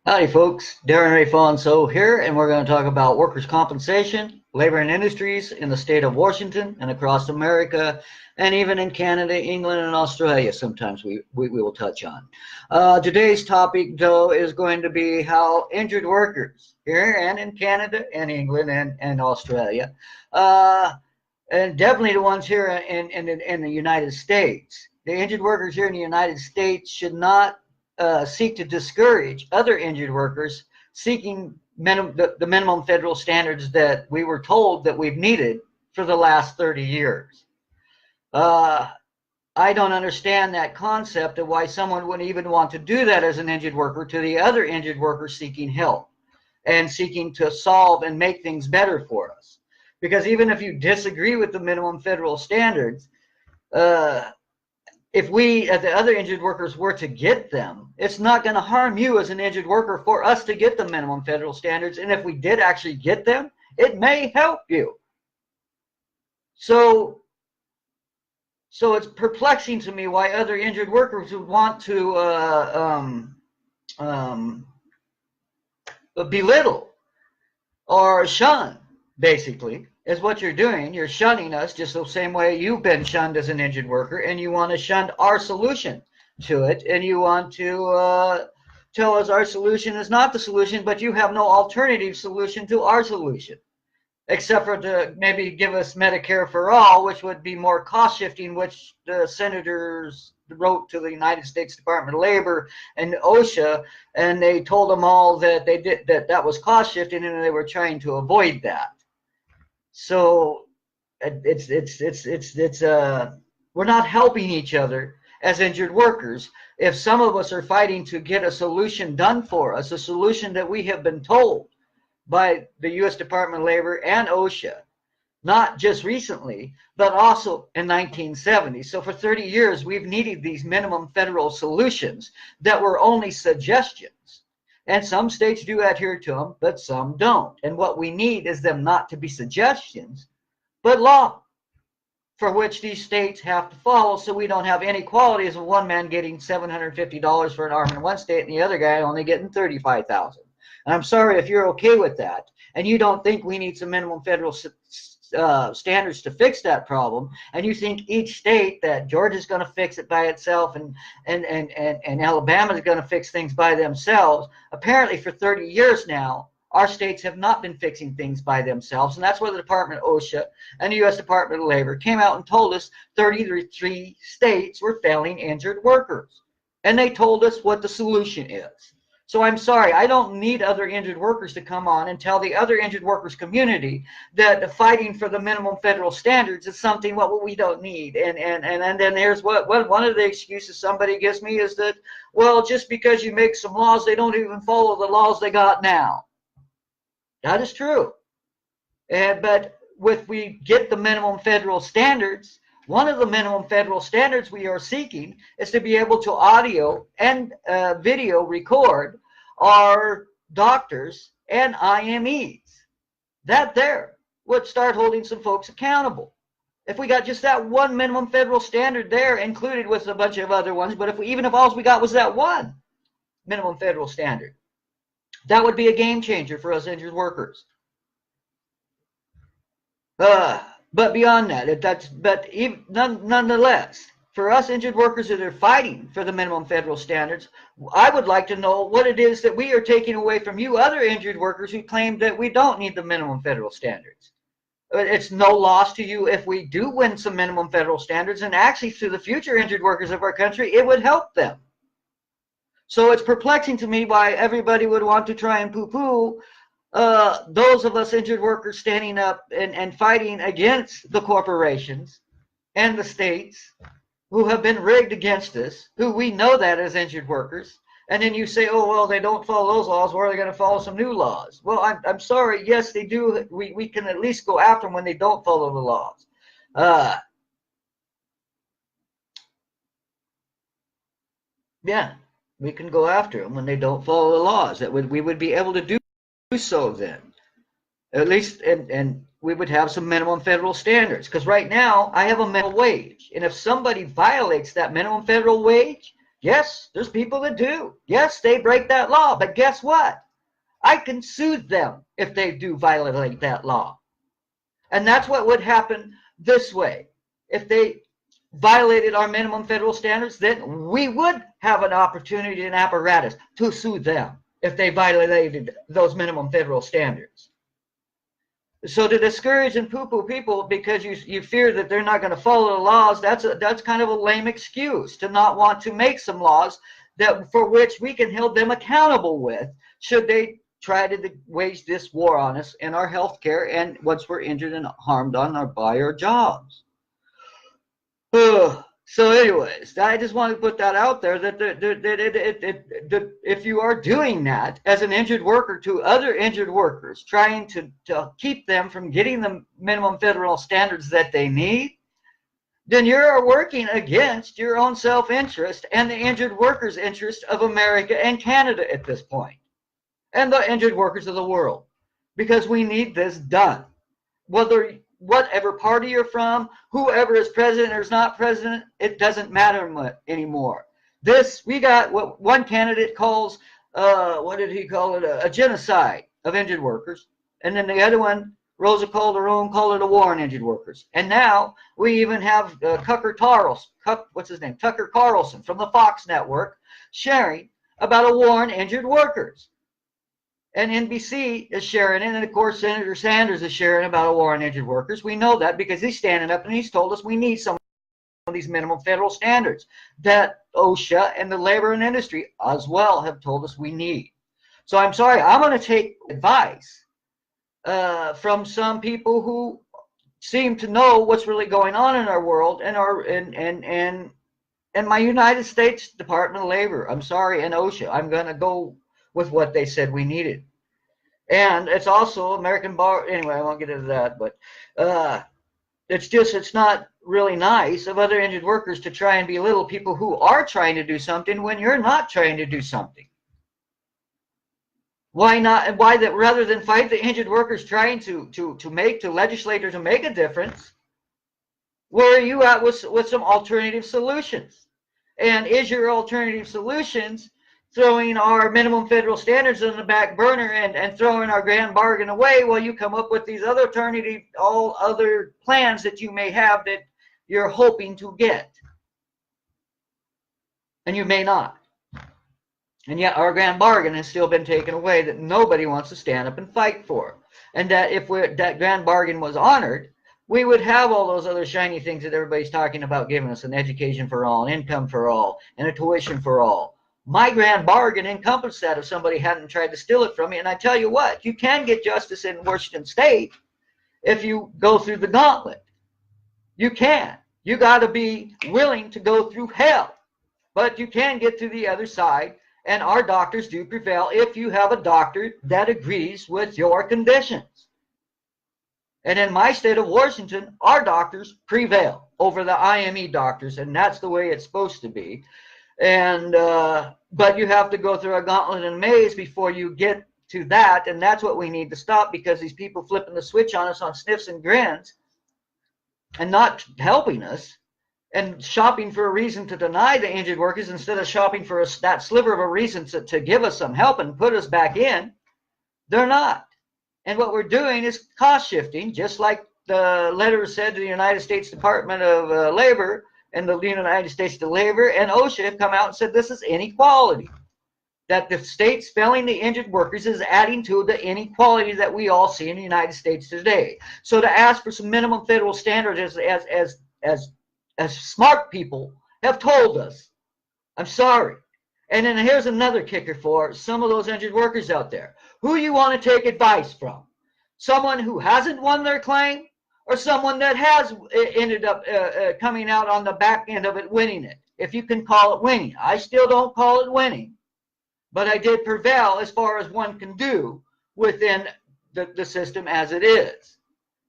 Howdy folks, Darren Ray Fonso here, and we're going to talk about workers' compensation, labor and industries in the state of Washington and across America, and even in Canada, England, and Australia sometimes we will touch on. Today's topic, though, is going to be how injured workers here and in Canada and England and Australia, and definitely the ones here in the United States. The injured workers here in the United States should not seek to discourage other injured workers seeking the minimum federal standards that we were told that we've needed for the last 30 years. I don't understand that concept of why someone would even want to do that as an injured worker to the other injured workers seeking help and seeking to solve and make things better for us. Because even if you disagree with the minimum federal standards, if we, as the other injured workers, were to get them, it's not going to harm you as an injured worker for us to get the minimum federal standards. And if we did actually get them, it may help you. So it's perplexing to me why other injured workers would want to belittle or shun, basically, is what you're doing. You're shunning us just the same way you've been shunned as an injured worker, and you want to shun our solution to it, and you want to tell us our solution is not the solution, but you have no alternative solution to our solution, except for to maybe give us Medicare for all, which would be more cost shifting, which the senators wrote to the United States Department of Labor and OSHA, and they told them all that that was cost shifting, and they were trying to avoid that. So we're not helping each other as injured workers if some of us are fighting to get a solution done for us, a solution that we have been told by the U.S. Department of Labor and OSHA, not just recently, but also in 1970. So for 30 years, we've needed these minimum federal solutions that were only suggestions. And some states do adhere to them, but some don't. And what we need is them not to be suggestions, but law, for which these states have to follow, so we don't have inequalities of one man getting $750 for an arm in one state and the other guy only getting $35,000. And I'm sorry if you're okay with that, and you don't think we need some minimum federal standards to fix that problem, and you think each state, that Georgia's going to fix it by itself and Alabama's going to fix things by themselves. Apparently for 30 years now, our states have not been fixing things by themselves, and that's where the Department of OSHA and the U.S. Department of Labor came out and told us 33 states were failing injured workers, and they told us what the solution is. So I'm sorry, I don't need other injured workers to come on and tell the other injured workers community that the fighting for the minimum federal standards is something what we don't need. And then here's what one of the excuses somebody gives me is that, well, just because you make some laws, they don't even follow the laws they got now. That is true. But if we get the minimum federal standards, one of the minimum federal standards we are seeking is to be able to audio and video record our doctors and IMEs. That there would start holding some folks accountable. If we got just that one minimum federal standard there included with a bunch of other ones, but even if all we got was that one minimum federal standard, that would be a game changer for us injured workers. But beyond that, nonetheless, for us injured workers that are fighting for the minimum federal standards, I would like to know what it is that we are taking away from you other injured workers who claim that we don't need the minimum federal standards. It's no loss to you if we do win some minimum federal standards, and actually to the future injured workers of our country, it would help them. So it's perplexing to me why everybody would want to try and poo-poo those of us injured workers standing up and fighting against the corporations and the states who have been rigged against us, who we know that as injured workers, and then you say, oh, well, they don't follow those laws, or are they going to follow some new laws? Well, I'm sorry, yes, they do. We can at least go after them when they don't follow the laws. Yeah, we can go after them when they don't follow the laws. We would be able to do so then, at least, and we would have some minimum federal standards. Because right now I have a minimum wage, and if somebody violates that minimum federal wage, Yes, there's people that do. Yes, they break that law. But guess what? I can sue them if they do violate that law. And that's what would happen this way. If they violated our minimum federal standards, then we would have an opportunity and apparatus to sue them if they violated those minimum federal standards. So to discourage and poo-poo people because you fear that they're not going to follow the laws, that's kind of a lame excuse to not want to make some laws that for which we can hold them accountable with should they try to wage this war on us in our health care and once we're injured and harmed by our jobs. So anyways, I just want to put that out there that if you are doing that as an injured worker to other injured workers, trying to keep them from getting the minimum federal standards that they need, then you're working against your own self-interest and the injured workers' interest of America and Canada at this point, and the injured workers of the world, because we need this done. Whatever party you're from, whoever is president or is not president, it doesn't matter much anymore. We got what one candidate calls, what did he call it? A genocide of injured workers. And then the other one, Rosa Calderon, called it a war on injured workers. And now we even have Tucker Carlson from the Fox network sharing about a war on injured workers. And NBC is sharing it, and of course Senator Sanders is sharing about a war on injured workers. We know that because he's standing up and he's told us we need some of these minimum federal standards that OSHA and the labor and industry as well have told us we need. So I'm sorry, I'm going to take advice from some people who seem to know what's really going on in our world and my United States Department of Labor. I'm sorry, and OSHA. I'm going to go with what they said we needed. And it's also American Bar. Anyway, I won't get into that, but it's not really nice of other injured workers to try and belittle people who are trying to do something when you're not trying to do something. Why not? Why that rather than fight the injured workers trying to legislators to make a difference? Where are you at with some alternative solutions? And is your alternative solutions throwing our minimum federal standards on the back burner and throwing our grand bargain away while you come up with these other all other plans that you may have that you're hoping to get? And you may not. And yet our grand bargain has still been taken away that nobody wants to stand up and fight for. And that if that grand bargain was honored, we would have all those other shiny things that everybody's talking about giving us: an education for all, an income for all, and a tuition for all. My grand bargain encompassed that if somebody hadn't tried to steal it from me. And I tell you what, you can get justice in Washington State if you go through the gauntlet. You can. You got to be willing to go through hell. But you can get to the other side, and our doctors do prevail if you have a doctor that agrees with your conditions. And in my state of Washington, our doctors prevail over the IME doctors, and that's the way it's supposed to be. And but you have to go through a gauntlet and maze before you get to that, and that's what we need to stop, because these people flipping the switch on us on sniffs and grins and not helping us and shopping for a reason to deny the injured workers instead of shopping for that sliver of a reason to give us some help and put us back in. They're not. And what we're doing is cost shifting, just like the letter said to the United States Department of Labor and the United States to Labor and OSHA have come out and said this is inequality. That the states failing the injured workers is adding to the inequality that we all see in the United States today. So to ask for some minimum federal standards as smart people have told us, I'm sorry. And then here's another kicker for some of those injured workers out there. Who you want to take advice from? Someone who hasn't won their claim, or someone that has ended up coming out on the back end of it winning it, if you can call it winning. I still don't call it winning, but I did prevail as far as one can do within the system as it is.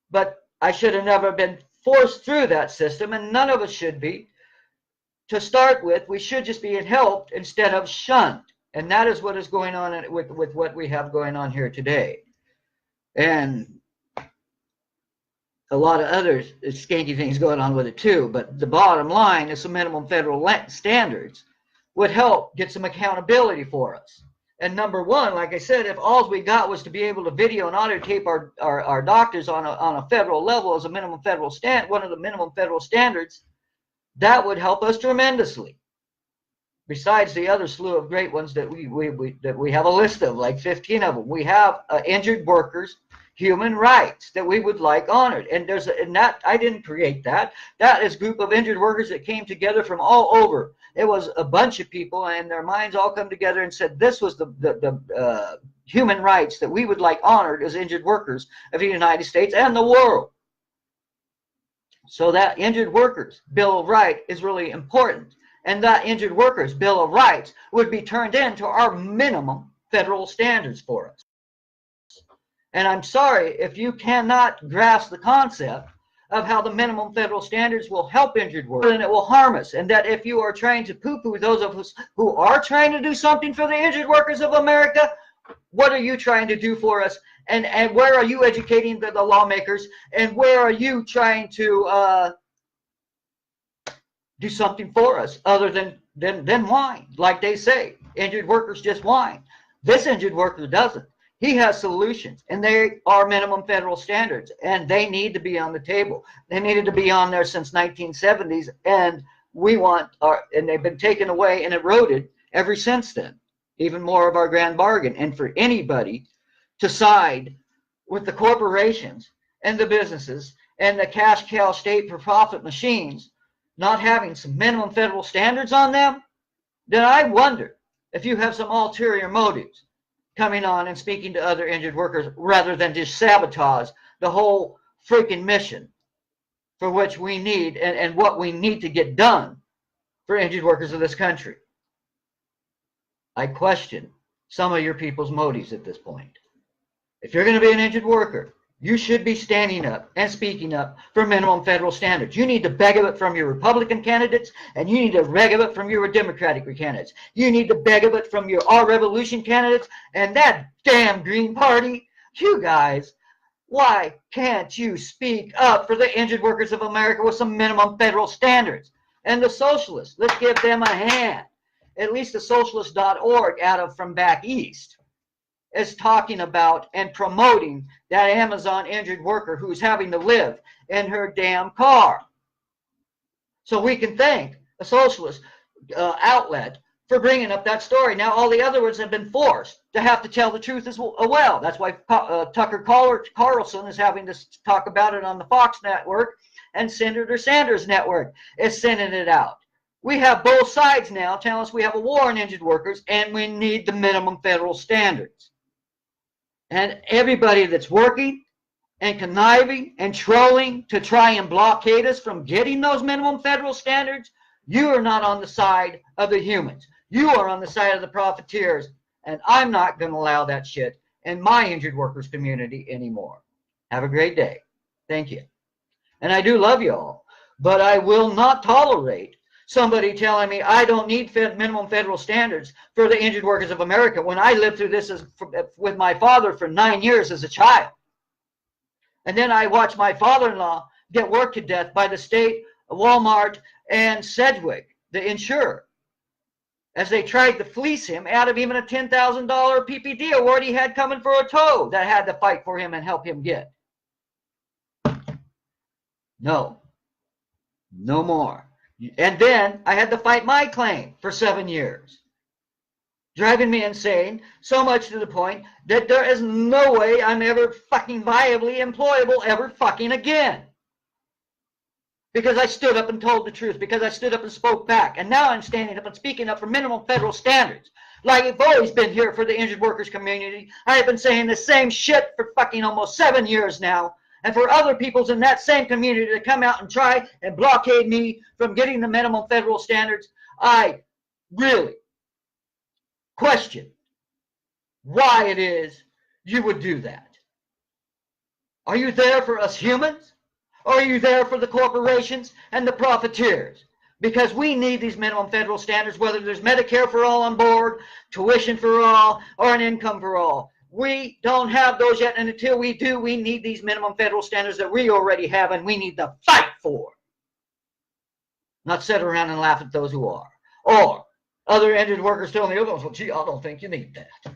But I should have never been forced through that system, and none of us should be. To start with, we should just be helped instead of shunned. And that is what is going on with what we have going on here today. And a lot of other skanky things going on with it too. But the bottom line is some minimum federal standards would help get some accountability for us. And number one, like I said, if all we got was to be able to video and audio tape our doctors on a federal level as a minimum federal one of the minimum federal standards, that would help us tremendously. Besides the other slew of great ones that we have a list of, like 15 of them. We have injured workers' human rights that we would like honored. And that I didn't create that. That is a group of injured workers that came together from all over. It was a bunch of people, and their minds all come together and said this was the human rights that we would like honored as injured workers of the United States and the world. So that injured workers' Bill of Rights is really important. And that injured workers' Bill of Rights would be turned into our minimum federal standards for us. And I'm sorry if you cannot grasp the concept of how the minimum federal standards will help injured workers and it will harm us. And that if you are trying to poo-poo those of us who are trying to do something for the injured workers of America, what are you trying to do for us? And where are you educating the lawmakers? And where are you trying to do something for us other than whine? Like they say, injured workers just whine. This injured worker doesn't. He has solutions, and they are minimum federal standards, and they need to be on the table. They needed to be on there since 1970s, and and they've been taken away and eroded ever since then. Even more of our grand bargain. And for anybody to side with the corporations and the businesses and the cash cow state for profit machines not having some minimum federal standards on them, then I wonder if you have some ulterior motives coming on and speaking to other injured workers rather than just sabotage the whole freaking mission for which we need and what we need to get done for injured workers of this country. I question some of your people's motives at this point. If you're going to be an injured worker, you should be standing up and speaking up for minimum federal standards. You need to beg of it from your Republican candidates, and you need to beg of it from your Democratic candidates. You need to beg of it from your Our Revolution candidates and that damn Green Party. You guys, why can't you speak up for the injured workers of America with some minimum federal standards? And the socialists, let's give them a hand. At least the socialist.org from back east is talking about and promoting that Amazon injured worker who's having to live in her damn car. So we can thank a socialist outlet for bringing up that story. Now all the other ones have been forced to have to tell the truth as well. That's why Tucker Carlson is having to talk about it on the Fox network, and Senator Sanders' network is sending it out. We have both sides now telling us we have a war on injured workers and we need the minimum federal standards. And everybody that's working and conniving and trolling to try and blockade us from getting those minimum federal standards, you are not on the side of the humans. You are on the side of the profiteers. And I'm not going to allow that shit in my injured workers community anymore. Have a great day. Thank you. And I do love you all, but I will not tolerate somebody telling me I don't need minimum federal standards for the injured workers of America when I lived through this with my father for 9 years as a child. And then I watched my father-in-law get worked to death by the state, Walmart, and Sedgwick, the insurer, as they tried to fleece him out of even a $10,000 PPD award he had coming for a tow that had to fight for him and help him get. No. No more. And then I had to fight my claim for 7 years, driving me insane, so much to the point that there is no way I'm ever fucking viably employable ever fucking again. Because I stood up and told the truth, because I stood up and spoke back. And now I'm standing up and speaking up for minimum federal standards. Like I've always been here for the injured workers community. I have been saying the same shit for fucking almost 7 years now. And for other peoples in that same community to come out and try and blockade me from getting the minimum federal standards, I really question why it is you would do that. Are you there for us humans? Or are you there for the corporations and the profiteers? Because we need these minimum federal standards, whether there's Medicare for all on board, tuition for all, or an income for all. We don't have those yet, and until we do, we need these minimum federal standards that we already have, and we need to fight for. Not sit around and laugh at those who are. Or Other injured workers tell me, oh, well, gee, I don't think you need that.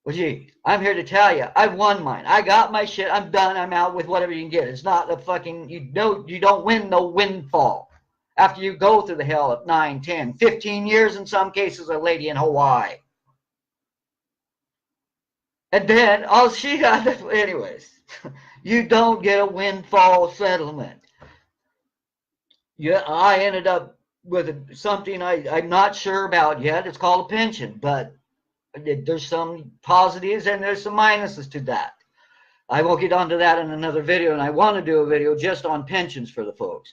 Well, gee, I'm here to tell you, I've won mine. I got my shit. I'm done. I'm out with whatever you can get. It's not a fucking, you don't win no windfall after you go through the hell of 9, 10, 15 years, in some cases, a lady in Hawaii. And then all she got, anyways, you don't get a windfall settlement. Yeah, I ended up with something I'm not sure about yet. It's called a pension, but there's some positives and there's some minuses to that. I will get onto that in another video, and I want to do a video just on pensions for the folks,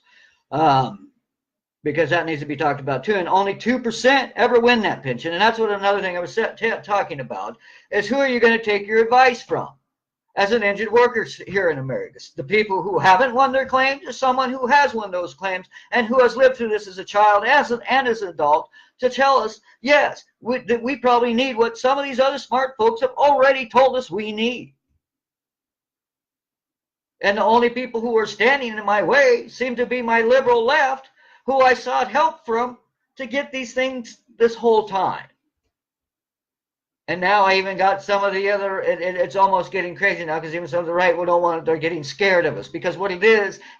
because that needs to be talked about too. And only 2% ever win that pension. And that's what another thing I was talking about is, who are you going to take your advice from as an injured worker here in America? The people who haven't won their claims, or someone who has won those claims and who has lived through this as a child and as an adult, to tell us, yes, that we probably need what some of these other smart folks have already told us we need. And the only people who are standing in my way seem to be my liberal left, who I sought help from to get these things this whole time. And now I even got some of the other, it's almost getting crazy now, because even some of the right don't want it, they're getting scared of us. Because what it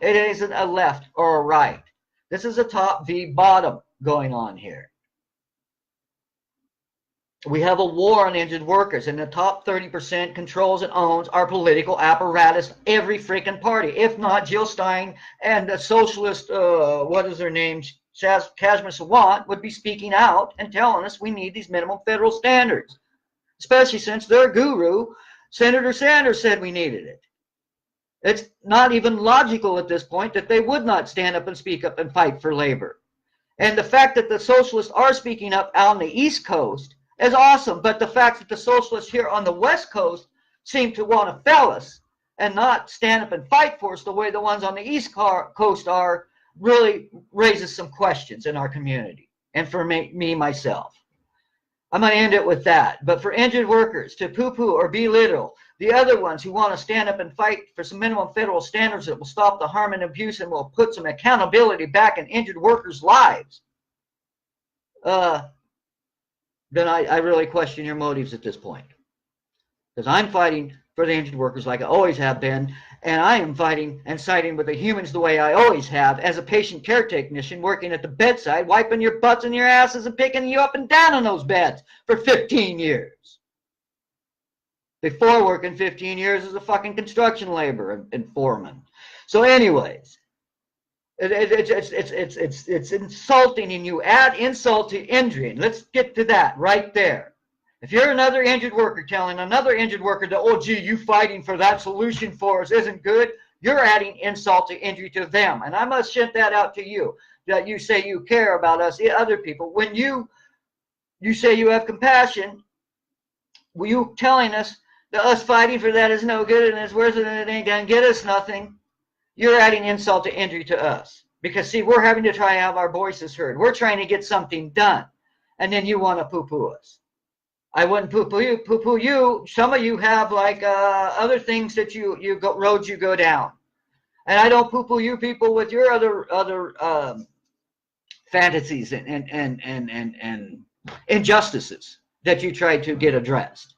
isn't a left or a right. This is a top v bottom going on here. We have a war on injured workers, and the top 30% controls and owns our political apparatus, every freaking party. If not, Jill Stein and the socialist, what is their name, Kashmir Sawant, would be speaking out and telling us we need these minimum federal standards, especially since their guru, Senator Sanders, said we needed it. It's not even logical at this point that they would not stand up and speak up and fight for labor. And the fact that the socialists are speaking up out on the East Coast is awesome, but the fact that the socialists here on the West Coast seem to want to fell us and not stand up and fight for us the way the ones on the East Coast are, really raises some questions in our community and for me myself. I'm going to end it with that. But for injured workers to poo-poo or belittle the other ones who want to stand up and fight for some minimum federal standards that will stop the harm and abuse and will put some accountability back in injured workers' lives, then I really question your motives at this point. Because I'm fighting for the injured workers like I always have been, and I am fighting and siding with the humans the way I always have, as a patient care technician working at the bedside, wiping your butts and your asses and picking you up and down on those beds for 15 years. Before working 15 years as a fucking construction laborer and foreman. So anyways, it's insulting, and you add insult to injury. And let's get to that right there. If you're another injured worker telling another injured worker that, oh, gee, you fighting for that solution for us isn't good, you're adding insult to injury to them. And I must shut that out to you, that you say you care about us, other people. When you say you have compassion, were you telling us that us fighting for that is no good and it's worse and it ain't gonna get us nothing? You're adding insult to injury to us. Because, see, we're having to try to have our voices heard. We're trying to get something done. And then you want to poo-poo us. I wouldn't poo-poo you. Some of you have, like, other things that roads you go down. And I don't poo-poo you people with your other fantasies and injustices that you try to get addressed.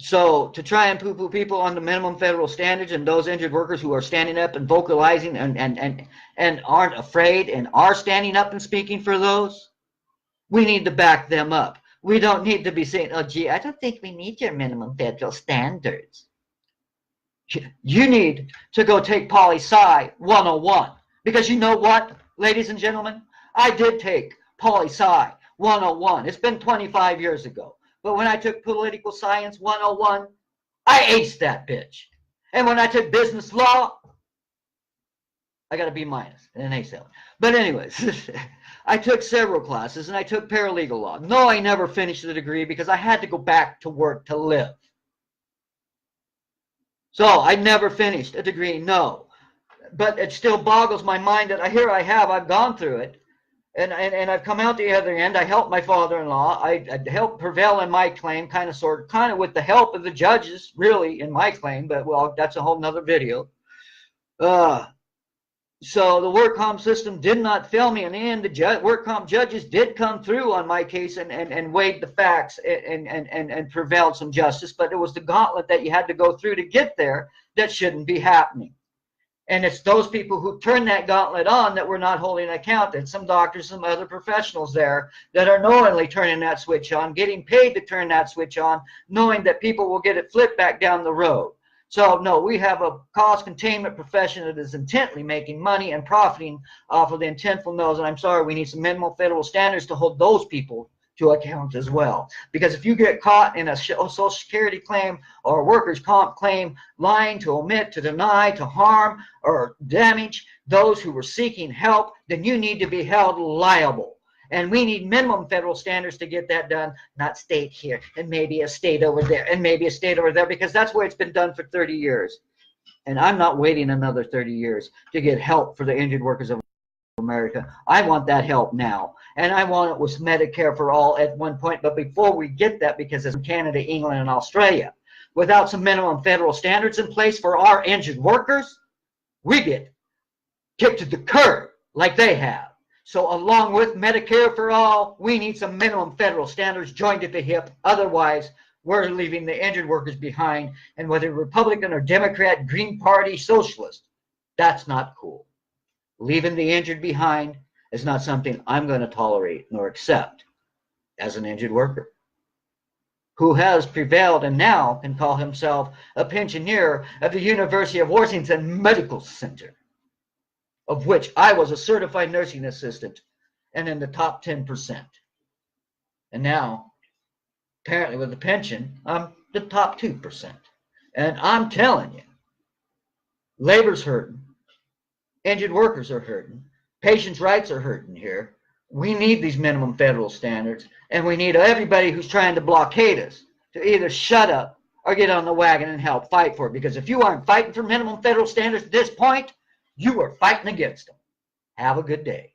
So to try and poo-poo people on the minimum federal standards and those injured workers who are standing up and vocalizing and aren't afraid and are standing up and speaking for those, we need to back them up. We don't need to be saying, oh, gee, I don't think we need your minimum federal standards. You need to go take poli-sci 101. Because you know what, ladies and gentlemen? I did take poli-sci 101. It's been 25 years ago. But when I took political science 101, I aced that bitch. And when I took business law, I got a B- and an A7. But anyways, I took several classes, and I took paralegal law. No, I never finished the degree because I had to go back to work to live. So I never finished a degree, no. But it still boggles my mind that I've gone through it. And I've come out the other end. I helped my father-in-law. I helped prevail in my claim, kind of with the help of the judges, really, in my claim. But, well, that's a whole nother video. So the work comp system did not fail me. In the end, the work comp judges did come through on my case and weighed the facts and prevailed some justice. But it was the gauntlet that you had to go through to get there that shouldn't be happening. And it's those people who turn that gauntlet on that we're not holding account. And some doctors, some other professionals there that are knowingly turning that switch on, getting paid to turn that switch on, knowing that people will get it flipped back down the road. So, no, we have a cost containment profession that is intently making money and profiting off of the intentful no's. And I'm sorry, we need some minimum federal standards to hold those people to account as well. Because if you get caught in a Social Security claim or a workers' comp claim, lying to omit, to deny, to harm, or damage those who were seeking help, then you need to be held liable. And we need minimum federal standards to get that done, not state here, and maybe a state over there, and maybe a state over there, because that's where it's been done for 30 years. And I'm not waiting another 30 years to get help for the injured workers of America. I want that help now. And I want it with Medicare for all at one point. But before we get that, because it's Canada, England, and Australia, without some minimum federal standards in place for our injured workers, we get kicked to the curb like they have. So along with Medicare for all, we need some minimum federal standards joined at the hip. Otherwise, we're leaving the injured workers behind. And whether Republican or Democrat, Green Party, Socialist, that's not cool. Leaving the injured behind is not something I'm going to tolerate nor accept as an injured worker who has prevailed and now can call himself a pensioner of the University of Washington Medical Center, of which I was a certified nursing assistant and in the top 10%. And now, apparently with the pension, I'm the top 2%. And I'm telling you, labor's hurting. Injured workers are hurting. Patients' rights are hurting here. We need these minimum federal standards, and we need everybody who's trying to blockade us to either shut up or get on the wagon and help fight for it. Because if you aren't fighting for minimum federal standards at this point, you are fighting against them. Have a good day.